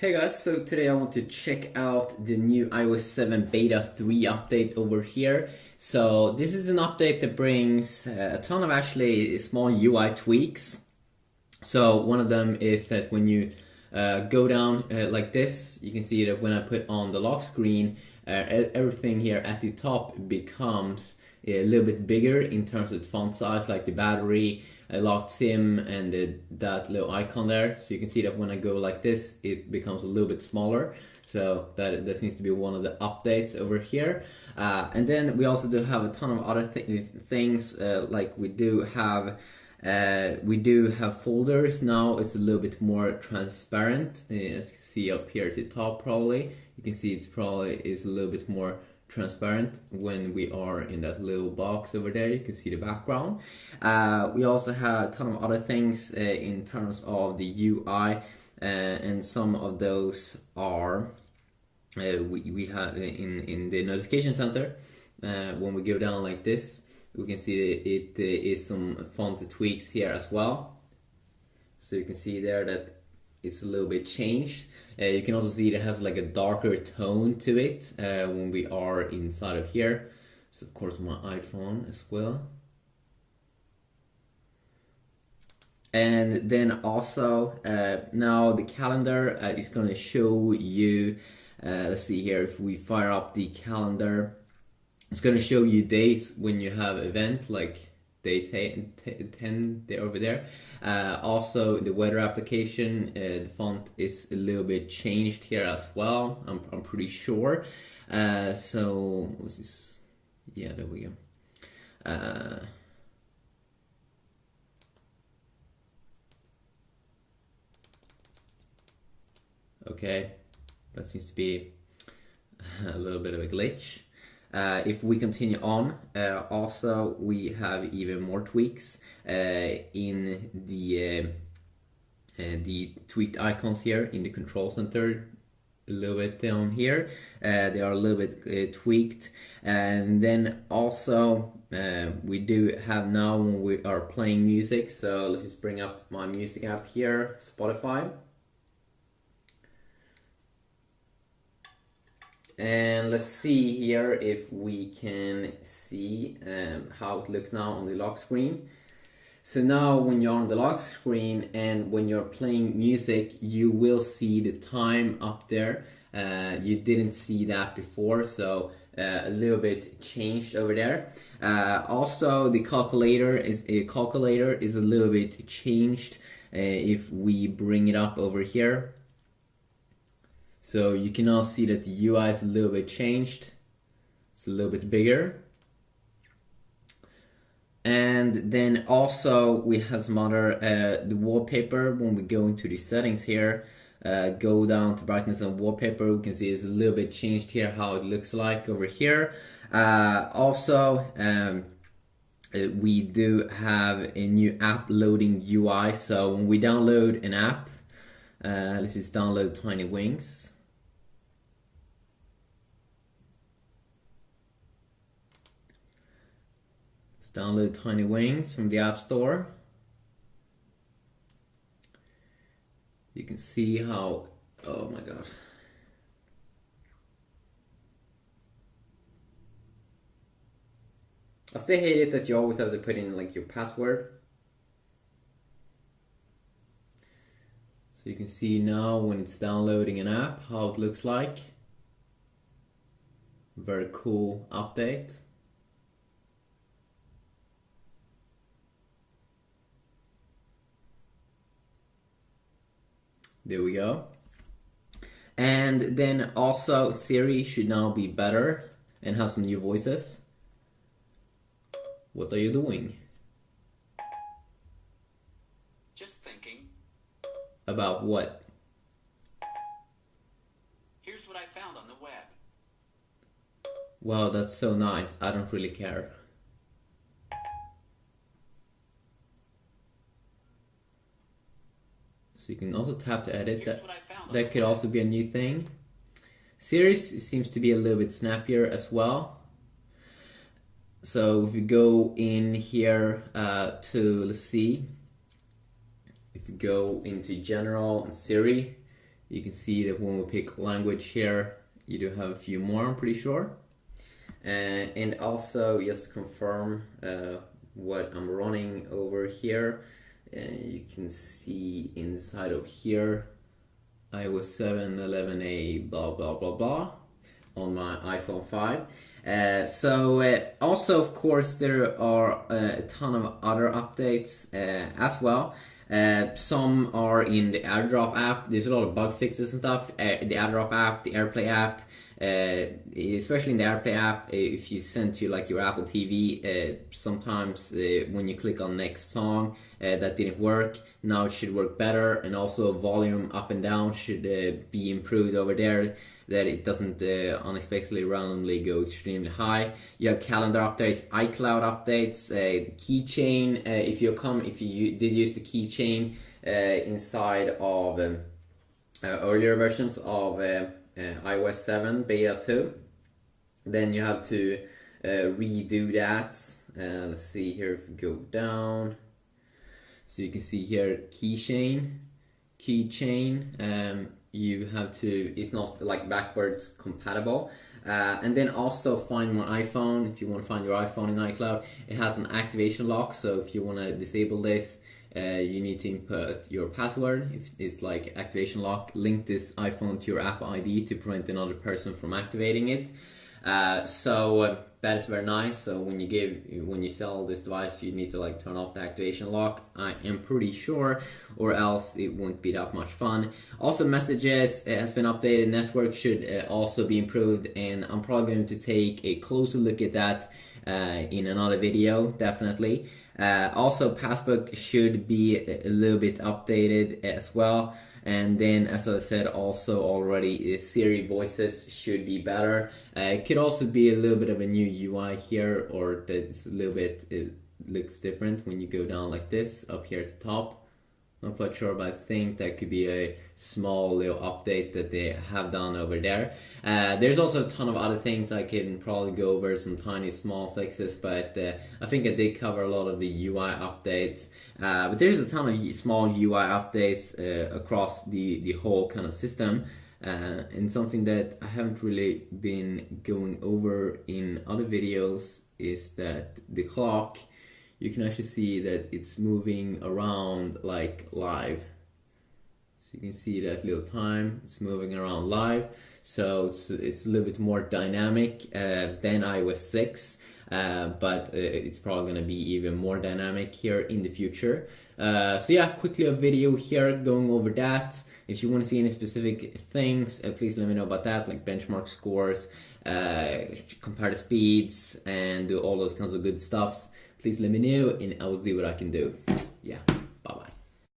Hey guys, so today I want to check out the new iOS 7 Beta 3 update over here. So this is an update that brings a ton of actually small UI tweaks. So one of them is that when you go down like this, you can see that when I put on the lock screen, everything here at the top becomes a little bit bigger in terms of font size, like the battery, locked SIM, and that little icon there. So you can see that when I go like this, it becomes a little bit smaller. So that seems to be one of the updates over here. And then we also do have a ton of other things, like we do have folders now. It's a little bit more transparent. As you can see up here at the top, probably you can see it's probably is a little bit more transparent when we are in that little box over there. You can see the background. We also have a ton of other things in terms of the UI, and some of those are we have in the notification center. When we go down like this, we can see it is some font tweaks here as well. So you can see there that it's a little bit changed. You can also see it has like a darker tone to it when we are inside of here. So of course my iPhone as well. And then also now the calendar is going to show you, let's see here, if we fire up the calendar, it's going to show you days when you have event, like day 10 there over there. Also the weather application, the font is a little bit changed here as well, I'm pretty sure. So what's this? Yeah, there we go. Okay, that seems to be a little bit of a glitch. If we continue on, also we have even more tweaks in the tweaked icons here in the control center. A little bit down here, they are a little bit tweaked. And then also we do have now when we are playing music, so let's just bring up my music app here, Spotify. And let's see here if we can see how it looks now on the lock screen. So now when you're on the lock screen and when you're playing music, you will see the time up there. You didn't see that before, so a little bit changed over there. Also the calculator is a little bit changed if we bring it up over here. So you can now see that the UI is a little bit changed. It's a little bit bigger. And then also we have some other, the wallpaper. When we go into the settings here, go down to brightness and wallpaper, we can see it's a little bit changed here, how it looks like over here. Also, we do have a new app loading UI. So when we download an app, let's just download Tiny Wings. Let's download Tiny Wings from the App Store. You can see how, oh my god. I still hate it that you always have to put in like your password. So you can see now when it's downloading an app how it looks like. Very cool update. There we go. And then also Siri should now be better and have some new voices. What are you doing? Just thinking. About what? Here's what I found on the web. Wow, that's so nice. I don't really care. So you can also tap to edit. That could also be a new thing. Siri seems to be a little bit snappier as well. So if you go in here to, let's see, if you go into general and Siri, You can see that when we pick language here, you do have a few more, I'm pretty sure. And also just confirm what I'm running over here. You can see inside of here iOS 7, 11A, blah blah blah blah on my iPhone 5. Also, of course, there are a ton of other updates as well. Some are in the AirDrop app. There's a lot of bug fixes and stuff. The AirDrop app, the AirPlay app, especially in the AirPlay app, if you send to like your Apple TV, sometimes when you click on next song, that didn't work. Now it should work better, and also volume up and down should be improved over there, that it doesn't unexpectedly randomly go extremely high. You have calendar updates, iCloud updates, keychain. If you did use the keychain inside of earlier versions of iOS 7 beta 2, then you have to redo that. Let's see here, if we go down, so you can see here keychain. You have to, it's not like backwards compatible. And then also find my iPhone. If you want to find your iPhone in iCloud, it has an activation lock, so if you want to disable this, you need to input your password. If it's like activation lock, link this iPhone to your Apple ID to prevent another person from activating it. That is very nice. So when you sell this device, you need to like turn off the activation lock, I am pretty sure, or else it won't be that much fun. Also, messages has been updated. Network should also be improved, and I'm probably going to take a closer look at that in another video, definitely. Also, Passbook should be a little bit updated as well. And then, as I said also already, Siri voices should be better. It could also be a little bit of a new UI here, or that's a little bit, it looks different when you go down like this, up here at the top. Not quite sure, but I think that could be a small little update that they have done over there. There's also a ton of other things I can probably go over, some tiny small fixes, but I think I did cover a lot of the UI updates. But there's a ton of small UI updates across the whole kind of system. And something that I haven't really been going over in other videos is that the clock, you can actually see that it's moving around like live. So you can see that little time, it's moving around live. So it's a little bit more dynamic than iOS 6, but it's probably going to be even more dynamic here in the future. So yeah, quickly a video here going over that. If you want to see any specific things, please let me know about that, like benchmark scores, compare the speeds, and do all those kinds of good stuffs. Please let me know, and I will see what I can do. Yeah.